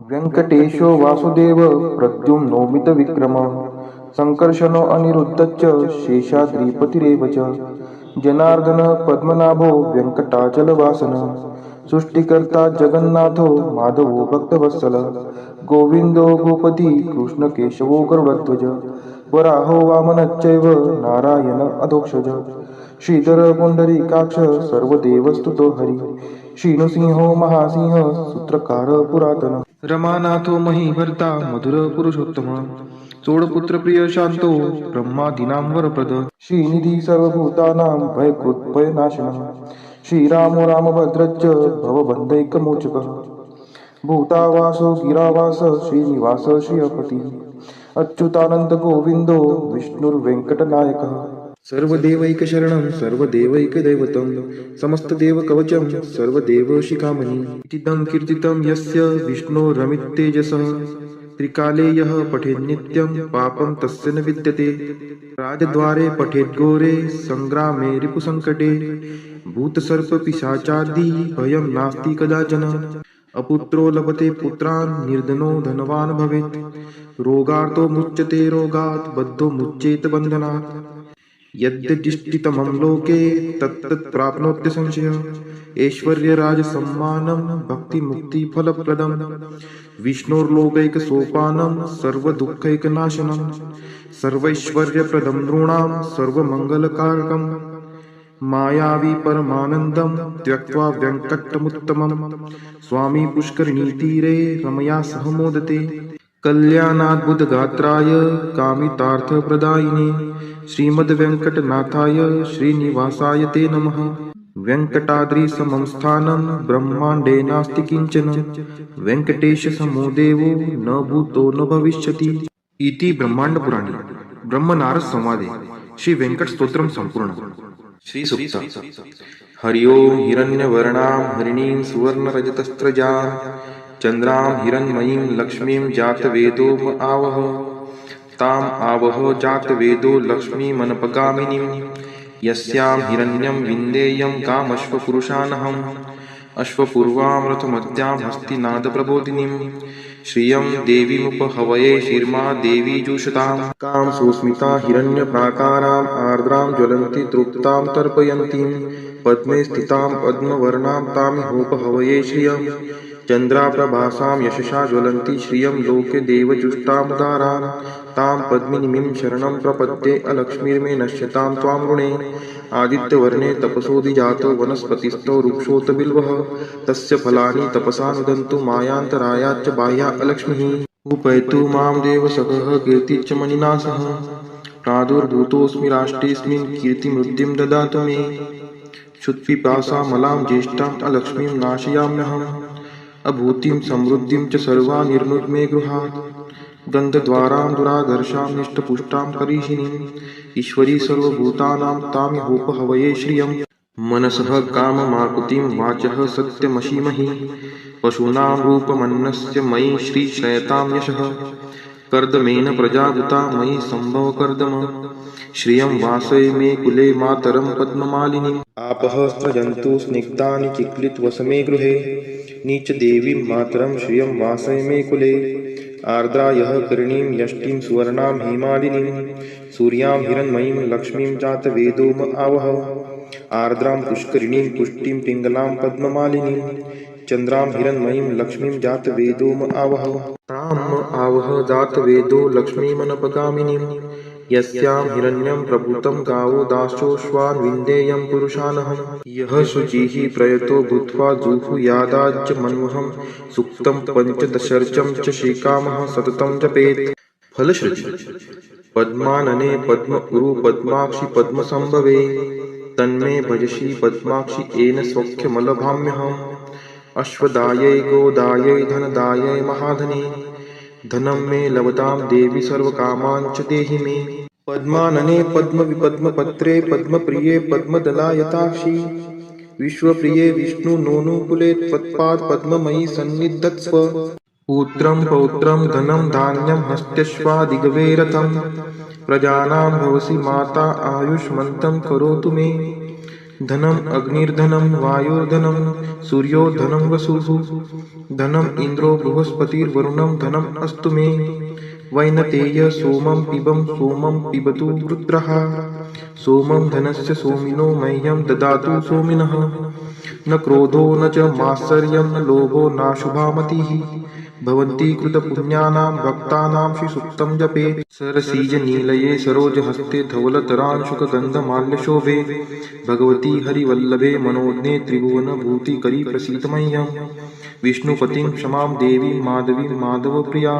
व्यङ्कटेशो वासुदेव प्रद्युम्नोमित विक्रम संकर्षणो अनिरुद्धश्च शेषाद्रिपतिरेव च जनार्दन पद्मनाभो व्यङ्कटाचलवासन सृष्टिकर्ता जगन्नाथो माधवो भक्तवत्सल गोविन्दो गोपति कृष्णकेशवो गरुडध्वज वराहो वामनश्चैव नारायण अधोक्षज श्रीधर पुण्डरीकाक्ष सर्वदेवस्तुतो हरि श्रीनृसिंहो महासिंह सूत्रकार पुरातन रमानाथो महीभर्ता मधुर पुरुषोत्तम चोडपुत्र प्रिय शांतो ब्रह्मादीनां वरप्रद श्रीनिधी सर्वभूतानां भयकृत्भयनाशनः श्रीरामो रामभद्रश्च भवबन्धैकमोचकः भूतावासो गिरावास श्रीनिवास श्रियपति अच्युतानंद गोविंदो विष्णुर्वेंकटनायकः सर्वदेवैकशरणं सर्वदेवैकदैवतं समस्तदेवकवचं सर्वदेवशिखामणि इतीदं कीर्तितं यस्य विष्णोरमिततेजसः त्रिकाले यः पठेन्नित्यं पापं तस्य न विद्यते राजद्वारे पठेद्घोरे सङ्ग्रामे रिपुसङ्कटे भूतसर्पपिशाचादि भयं नास्ति कदाचन अपुत्रो लभते पुत्रान् निर्धनो धनवान् भवेत् रोगार्तो मुच्यते रोगात् बद्धो मुच्येत बन्धनात् यद्यदिष्टितमं लोके तत्तत् प्राप्नोत्य संशयः ऐश्वर्यराजसम्मानं भक्तिमुक्तिफलप्रदं विष्णोर्लोकैकसोपानं सर्वदुःखैकनाशनं सर्वैश्वर्यप्रदं नृणां सर्वमङ्गलकारकं मायावी परमानन्दं त्यक्त्वा व्यङ्कटमुत्तमं स्वामी पुष्करिणीतीरे रमया सह मोदते कल्याणाद्भुतगात्राय कामितार्थप्रदायिने श्रीमद्वेङ्कटनाथाय श्रीनिवासाय ते नमः वेङ्कटाद्रिसमं स्थानं ब्रह्माण्डे नास्ति किञ्चन वेङ्कटेशसमो देवो न भूतो न भविष्यति इति ब्रह्माण्डपुराणे ब्रह्मनारद संवादे श्री वेंकट स्तोत्रम संपूर्ण श्री सुक्त हरि ओम हिरण्यवर्णां हरिणीं सुवर्णरजतस्त्रजां चन्द्रां हिरण्मयीं लक्ष्मीं जातवेदो आवह ताम आवह जातवेदो लक्ष्मीमनपगामिनीं यस्यां हिरण्यं विन्देयं कामश्वपुरुषानहम् अश्वपूर्वां रथमद्यां हस्तिनादप्रबोधिनीं श्रियं देवीमुपहवये शिर्मा देवी जुषतां कां सुस्मिता हिरण्यप्राकाराम् आर्द्रां ज्वलन्ति तृप्तां तर्पयन्तीं पद्मे स्थितां पद्मवर्णां तामिहोपहवये श्रियं चन्द्राप्रभासां यशसा ज्वलन्ति श्रियं लोके देवजुष्टामुदारां तां पद्मिनीं शरणं प्रपद्ये अलक्ष्मीर्मे नश्यतां त्वां ऋणे आदित्यवर्णे तपसोऽधिजातो वनस्पतिस्थो वृक्षोत बिल्वः तस्य फलानि तपसा नुदन्तु मायान्तरायाच्च बाह्या अलक्ष्मीः उपैतु मां देवसखः कीर्तिश्च मणिना सह प्रादुर्भूतोऽस्मि राष्ट्रेऽस्मिन् कीर्तिमृद्धिं ददातु मे क्षुत्पिपासामलां ज्येष्ठाम् अलक्ष्मीं नाशयाम्यहम् अभूतिं समृद्धिं च सर्वा निर्नुद्मे गृहात् गन्धद्वारां दुराधर्षां निष्टपुष्टां करीषिणीम् ईश्वरी सर्वभूतानां तामिहोपहवये श्रियं मनसः काममाकुतिं वाचः सत्यमशीमहि पशूनां रूपमन्नस्य मयि श्रीश्रयतां यशः कर्दमेन प्रजाभूता मयि सम्भव कर्दम श्रियं वासय मे कुले मातरं पद्ममालिनीम् आपः स्रजन्तु स्निग्धानि चिक्लितवसमे गृहे नीचदेवीं मातरं श्रियं वासय मे कुले आर्द्रा यः करणीं यष्टिं सुवर्णां हेमालिनीं सूर्यां हिरण्मयीं लक्ष्मीं जातवेदोम आवह आर्द्रां पुष्करिणीं पुष्टिं पिङ्गलां पद्ममालिनीं चन्द्रां हिरण्मयीं लक्ष्मीं जातवेदोम आवह ताम् आवह जातवेदो लक्ष्मीमनपगामिनीं यस्यां हिरण्यं प्रभूतं गावो दाशोऽश्वान् विन्देयं पुरुषानहं यः शुचिः प्रयतो भूत्वा जुहुयादाज्च मन्वहं सुक्तं पञ्चदशर्चं च श्रीकामः सततं जपेत् फलश्रुति पद्मानने पद्म उरु पद्माक्षि पद्मसंभवे तन्मे भजसि पद्माक्षि येन सौख्यमलभाम्यहम् अश्वदायै गोदायै धनदायै महाधने धनं मे लभतां देवी सर्वकामान् च देहि मे पद्मानने पद्मविपद्मपत्रे पद्मप्रिये पद्मदलायताक्षि विश्वप्रिये विष्णुनोनुकुले त्वत्पाद पद्ममयि सन्निधत्स्व पुत्रं पौत्रं धनं धान्यं हस्त्यश्वादिगवे रथं प्रजानां भवसि माता आयुष्मन्तं करोतु मे धनम अग्निर्धनम वायुर्धनम सूर्यो धनम वसुः धनम इंद्रो बृहस्पतिर्वरुणम धनम अस्तु मे वैनतेय सोमं पिबतु रुद्रः सोमं धनस्य सोमिनो मह्यं ददातु सोमिनः न क्रोधो न च मात्सर्यं न लोभो नाशुभा मतिः भवन्ति कृतपुण्यानां भक्तानां श्रीसूक्तं जपेत् सरसीजनीलये सरोजहस्ते धवलतरांशुकगन्धमाल्यशोभे भगवती हरिवल्लभे मनोज्ञे त्रिभुवनभूतिकरी प्रसीद मह्यं विष्णुपतिं क्षमां देवीं माधवीं माधवप्रियां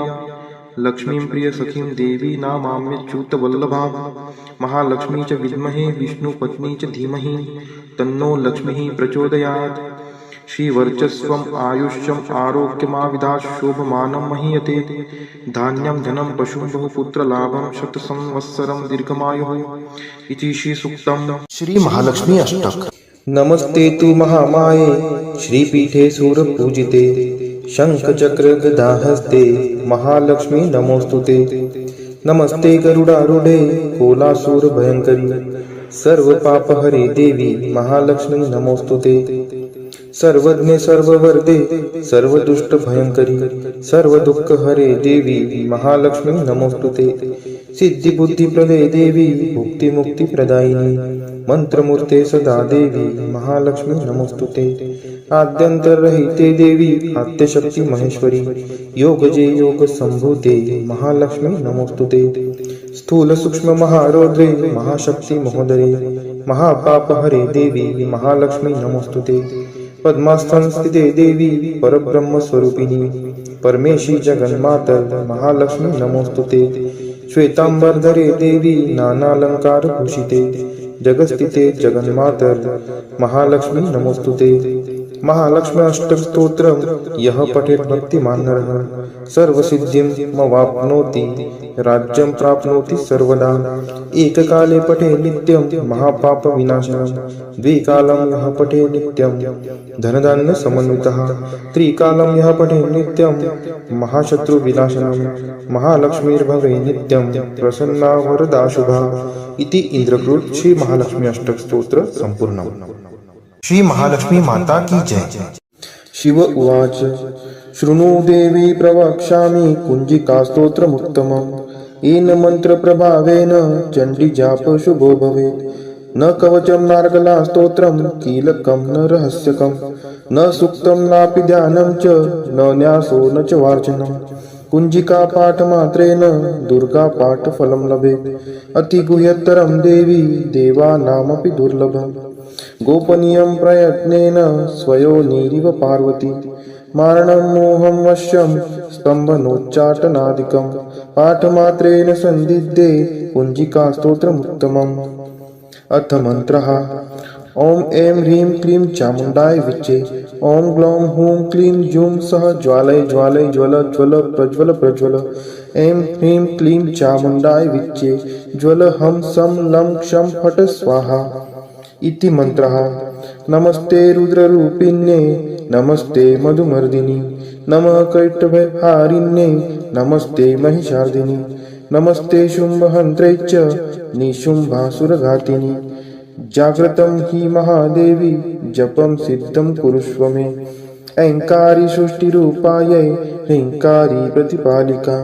लक्ष्मीं प्रियसखीं देवी नामाम्यच्युतवल्लभां महालक्ष्मी च विद्महे विष्णुपत्नी च धीमहि तन्नो लक्ष्मीः प्रचोदयात् श्रीवर्चस्वम् आयुष्यम् आरोग्यमाविधात् शोभमानं महीयते धान्यं धनं पशुं बहुपुत्रलाभं शतसंवत्सरं दीर्घमायुः इति श्रीसूक्तम्। श्री महालक्ष्मी अष्टक। नमस्ते तु महामाये श्रीपीठे सूरपूजिते शङ्खचक्रगदाहस्ते महालक्ष्मी नमोस्तुते नमस्ते गरुडारूढे कोलासुरभयङ्करी सर्वपापहरे देवी महालक्ष्मी नमोस्तुते सर्वज्ञे सर्ववरदे सर्वदुष्टभयङ्करी सर्वदुःखहरे देवी महालक्ष्मी नमोस्तुते सिद्धिबुद्धिप्रदे देवी भुक्तिमुक्तिप्रदायिनी मंत्रमूर्ते सदा देवी महालक्ष्मी नमोस्तुते आद्यन्तरहिते देवी आद्यशक्ति महेश्वरी योगजे योगसम्भूते महालक्ष्मी नमोस्तुते स्थूल सूक्ष्म महारौद्रे महाशक्ति महोदरे महापापहरे देवी महालक्ष्मी नमोस्तुते पद्मास्थं स्थिते देवी परब्रह्मस्वरूपिणी परमेशी जगन्मातर महालक्ष्मी नमोस्तुते श्वेतांबरधरे देवी नानालंकारभूषिते जगस्थिते जगन्मातर महालक्ष्मी नमोस्तुते महालक्ष्मी अष्टक स्तोत्रम यह पठेत भक्तिमान नरः सर्वसिद्धिमवाप्नोति राज्यं प्राप्नोति सर्वदा एककाले पठे नित्यं महापाप विनाशनं द्विकालं यः पठे नित्यं धनधान्य समन्वितः त्रिकालं यः पठे नित्यं महाशत्रु विनाशनं महालक्ष्मीर्भवे नित्यं प्रसन्ना वरदा शुभा इति इंद्रकृत श्री महालक्ष्मी अष्टक स्तोत्र संपूर्णम्। श्री महालक्ष्मी माता की जय। शिव उवाच शृणु देवी प्रवक्ष्यामि कुञ्जिकास्तोत्रमुत्तमम् येन मन्त्रप्रभावेन चण्डीजाप शुभो भवेत् न कवचं नार्गला स्तोत्रं कीलकं न रहस्यकं न सूक्तं नापि ध्यानं च न न्यासो न च वार्चनं कुञ्जिका पाठमात्रेण दुर्गा पाठफलं लभेत् अतिगुह्यतरं देवी देवानामपि दुर्लभम् गोपनीयं प्रयत्नेन स्वयोनिरिव पार्वती मारणं मोहं वश्यं स्तम्भनोच्चाटनादिकं पाठमात्रेण संदिग्धे कुञ्जिका स्तोत्रमुत्तमम्। अथ मंत्रः ओम ऐं ह्रीं क्लीं चामुण्डाय विच्चे ओम ग्लौं हूं क्लीं जूं सः ज्वालय ज्वालय ज्वल ज्वल प्रज्वल प्रज्वल ऐं ह्रीं क्लीं चामुण्डाय विच्चे ज्वल हं सं लं क्षं फट स्वाहा इति मंत्रः। नमस्ते रुद्ररूपिण्ये नमस्ते मधुमर्दिनी नमः कैटभहारिण्ये नमस्ते महिषार्दिनी नमस्ते शुम्भहन्त्रे च निशुम्भासुरघातिनी जाग्रतं हि महादेवी जपं सिद्धं कुरुष्व मे ऐङ्कारी सृष्टिरूपायै ह्रीङ्कारी प्रतिपालिका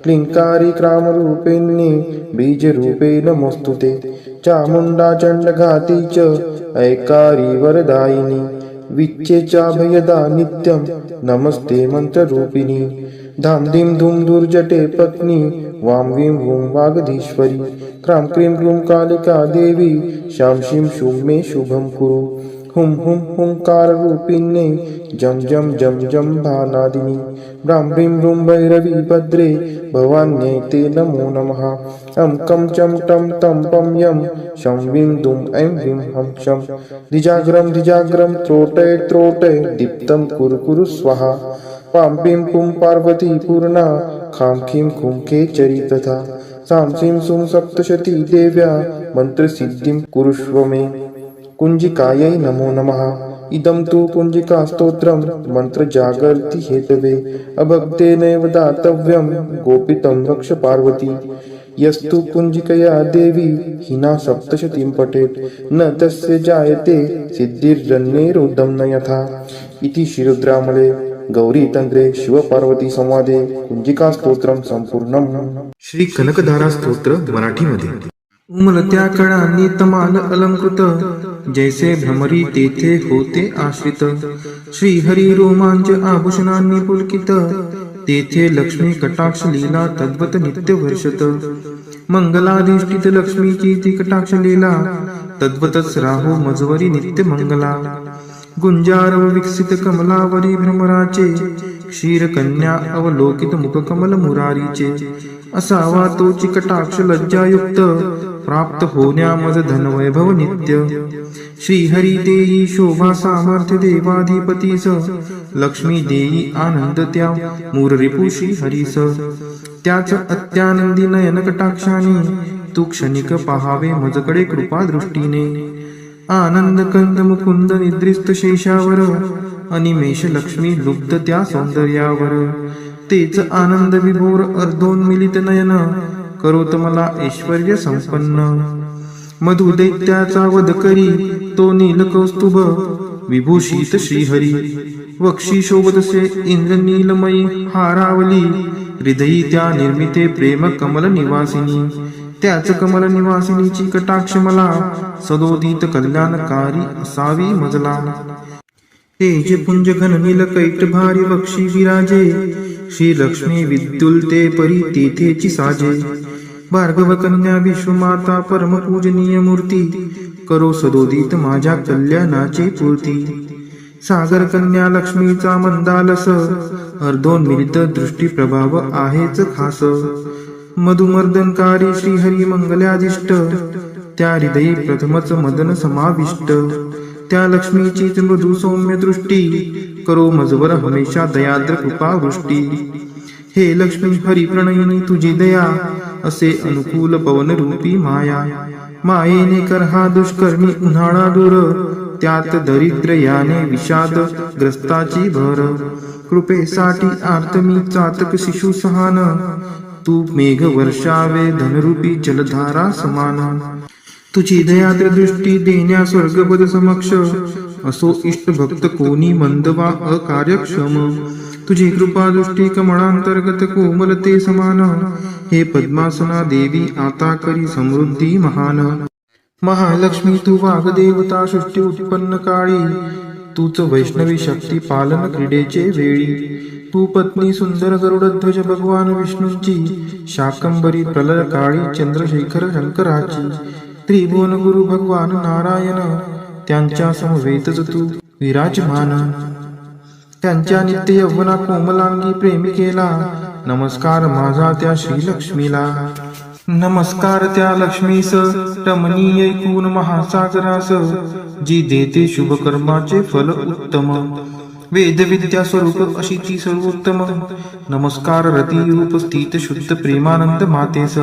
क्लीङ्कारी क्रामरूपिण्ये बीजरूपे नमोस्तुते चामुण्डा चण्डघाती च ऐकारी वरदायिनी विच्चे चाभयदा नित्यं नमस्ते मंत्ररूपिणी धाम धीम धूम दुर्जटे पत्नी वां वीं वूं वागधीश्वरी क्रां क्रीं क्रूं कालिका देवी शां शीं शूं मे शुभं कुरु हुं हुं हुंकाररूपिण्ये जं जं जं जं भानादिनी ब्रां ब्रीं ब्रूं भैरवी भद्रे भवान्यै ते नमो नमः अं कं चं टं तं पं यं शं वीं दुं ऐं ह्रीं हं शं द्विजाग्रं त्रोटय त्रोटय दीप्तं कुरु कुरु स्वाहा पां पीं पुं पार्वती पूर्णा खां खीं खुं खेचरी तथा सां सीं सुं सप्तशती देव्या मन्त्रसिद्धिं कुरुष्व मे कुञ्जिकायै नमो नमः इदं तु कुञ्जिका स्तोत्रं मन्त्रजागर्ति हेतवे अभक्तेनैव दातव्यं गोपितं रक्ष पार्वती यस्तु कुंजिकया देवी हिना सप्तशतीं पठेत् न तस्य जायते सिद्धिर्जन्यैरुदं न यथा इति श्रीरुद्रामले गौरीतंत्रे शिवपार्वती संवादे कुंजिका स्तोत्रम संपूर्णम. श्री कनकधारा स्तोत्र मराठीमध्ये. उमलत्या कळांनी तमाल अलंकृत, जैसे भ्रमरी तेथे होते आश्रित. श्रीहरी रोमांच आभूषणांनी पुलकित, तेथे लक्ष्मी कटाक्ष लीला तद्वत नित्य वर्षत. मंगलाधिष्ठित लक्ष्मीची ती कटाक्ष लीला, तद्वतच राहो मजवरी नित्य मंगला. गुंजार व विकसित कमलावरी भ्रमराचे, क्षीर कन्या अवलोकित मुख कमल मुरारीचे. असावा तोची कटाक्ष लज्जायुक्त, प्राप्त होण्या मज धनवैभव नित्य. श्रीहरी देई शोभा सामर्थ्य देवाधिपतीस, लक्ष्मी देई आनंद त्या मूर रिपु श्रीहरीस. त्याच अत्यानंदी नयन कटाक्षाने, तू क्षणिक पहावे मजकडे कृपा दृष्टीने. आनंद कंद मुकुंद निद्रिस्त शेषावर, अनिमेष लक्ष्मी लुब्ध त्या सौंदर्यावर. तेच आनंद विभोर अर्धोन्मिलित नयन, करोत मला ऐश्वर्य संपन्न. मधु दैत्याचा वध करी तो नील कौस्तुभ, विभूषित श्रीहरी. वक्षी शोभतसे इंद्र नीलमयी हारावली, हृदयी त्या निर्मिते प्रेम कमल निवासिनी. त्याच कमल निवासिनीची कटाक्ष मला, सदोदित कल्याणकारी असावी मजला. तेज पुंज घन नील कैट भारी वक्षी विराजे, श्री लक्ष्मी विद्युलते परी तेथेची साजे. भार्गव कन्या विश्वमाता परम पूजनीय मूर्ती, करो सदोदित माझ्या कल्याणाची पूर्ती. सागर कन्या लक्ष्मीचा मंदालस, अर्धोन्मिलित दृष्टी प्रभाव आहेच खास. मधुमर्दनकारी श्रीहरी मंगल्यादिष्ट, त्या हृदयी प्रथमच मदन समाविष्ट. त्या लक्ष्मीचीच मृदू सौम्य दृष्टी, करो मजवर हमेशा दयाद्र कृपा वृष्टी. हे लक्ष्मी हरी प्रणयिनी तुझी दया, असे अनुकूल पवन रूपी माया. मायेने कर हा दुष्कर्मी उन्हाळा दूर, त्यात दरिद्र याने विषाद ग्रस्ताची भर. कृपेसाठी आर्त मी चातक शिशु सहान, तू मेघ वर्षावे धनरूपी जलधारा समान. तुझी दयाद्र दृष्टी देण्या स्वर्गपद समक्ष, असो इष्ट भक्त कोणी मंद वा अकार्यक्षम. तुझी कृपा दृष्टी कमळांतर्गत कोमलते समान, हे पद्मासना देवी आता करी समृद्धी महान. महालक्ष्मी तू वाग्देवता सृष्टी उत्पन्न काळी, तूच वैष्णवी शक्ती पालन क्रीडेचे वेळी. तू पत्नी सुंदर गरुडध्वज भगवान विष्णूंची, शाकंबरी प्रलय काळी चंद्रशेखर शंकराची. त्रिभुवन गुरु भगवान नारायण, त्यांच्या समवेतच तू विराजमान. त्यांच्या नित्य यौवना कोमलांगी प्रेमिकेला, नमस्कार माझा त्या श्रीलक्ष्मीला. नमस्कार त्या लक्ष्मीस रमणीय ऐकून महासागरास, जी देते शुभ कर्माचे फल उत्तम. वेद विद्या स्वरूप अशी ती सर्वोत्तम. नमस्कार रती रूप स्थित शुद्ध प्रेमानंद मातेस,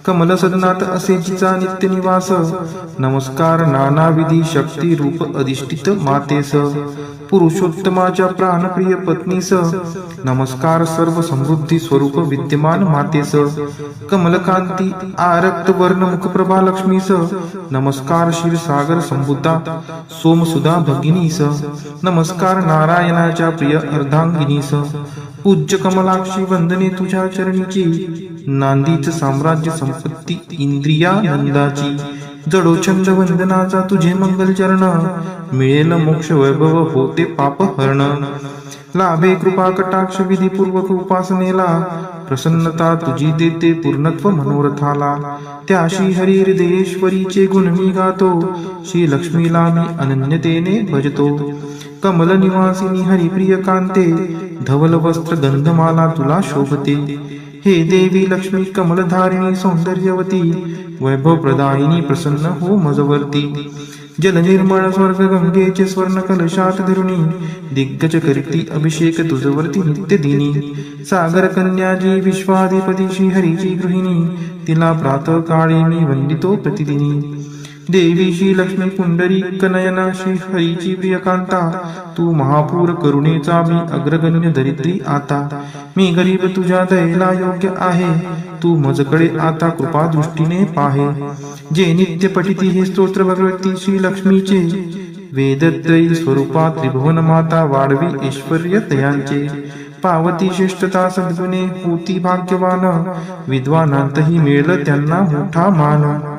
कमल सदनात असे जिचा नित्य निवास. नमस्कार नानाविधी शक्ती रूप अधिष्ठित मातेस, पुरुषोत्तमाच्या प्राणप्रिय पत्नीस. नमस्कार सर्व समृद्धी स्वरूप विद्यमान मातेस, कमलकांती आरक्त वर्ण मुखप्रभा लक्ष्मीस. नमस्कार क्षीरसागर संबुद्धा सोमसुधा भगिनीस. नमस्कार नारायणाच्या प्रिय अर्धांगिनीस. पूज्य कमलाक्षी वंदने तुझ्या चरणीची, नांदीच साम्राज्य संपत्ती इंद्रियानंदाची. जडो छंद वंदनाचा तुझे मंगल चरण, मिळेल मोक्ष वैभव होते पाप हरण. लाभे कृपा कटाक्ष विधीपूर्वक उपासनेला, प्रसन्नता तुझी देते पूर्णत्व मनोरथाला. त्या श्री हरी हृदयेश्वरीचे गुण मी गातो, श्री लक्ष्मीला मी अनन्यतेने भजतो. कमल निवासिनी हरिप्रिय कांते, धवल वस्त्र गंधमाला तुला शोभते. हे देवी लक्ष्मी कमलधारिणी सौंदर्यवती, वैभव प्रदायिनी प्रसन्न हो मजवर्ती. जल निर्मळ स्वर्ग गंगेचे स्वर्ण कलशात धरुणी, दिग्गज करती अभिषेक तुझवरती नित्य दिनी. सागर कन्याजी विश्वाधिपती श्री हरीची गृहिणी, तिला प्रातः काळी मी वंदितो प्रतिदिनी. देवी श्री लक्ष्मी पुंडरी कनयना श्री हरीची प्रियकांता, तू महापूर करुणेचा मी अग्रगण्य दरिद्री आता. मी गरीब तुझ्या दयेला योग्य आहे, तू मजकडे आता कृपा दृष्टीने पाहे. जे नित्य पठिती हे स्तोत्र भगवती श्री लक्ष्मीचे, वेदत्रयी स्वरूपा त्रिभुवन माता वाढवी ऐश्वर्य तयांचे. पावती श्रेष्ठता सद्गुणे होती भाग्यवान, विद्वानांतही मिळेल त्यांना मोठा मान.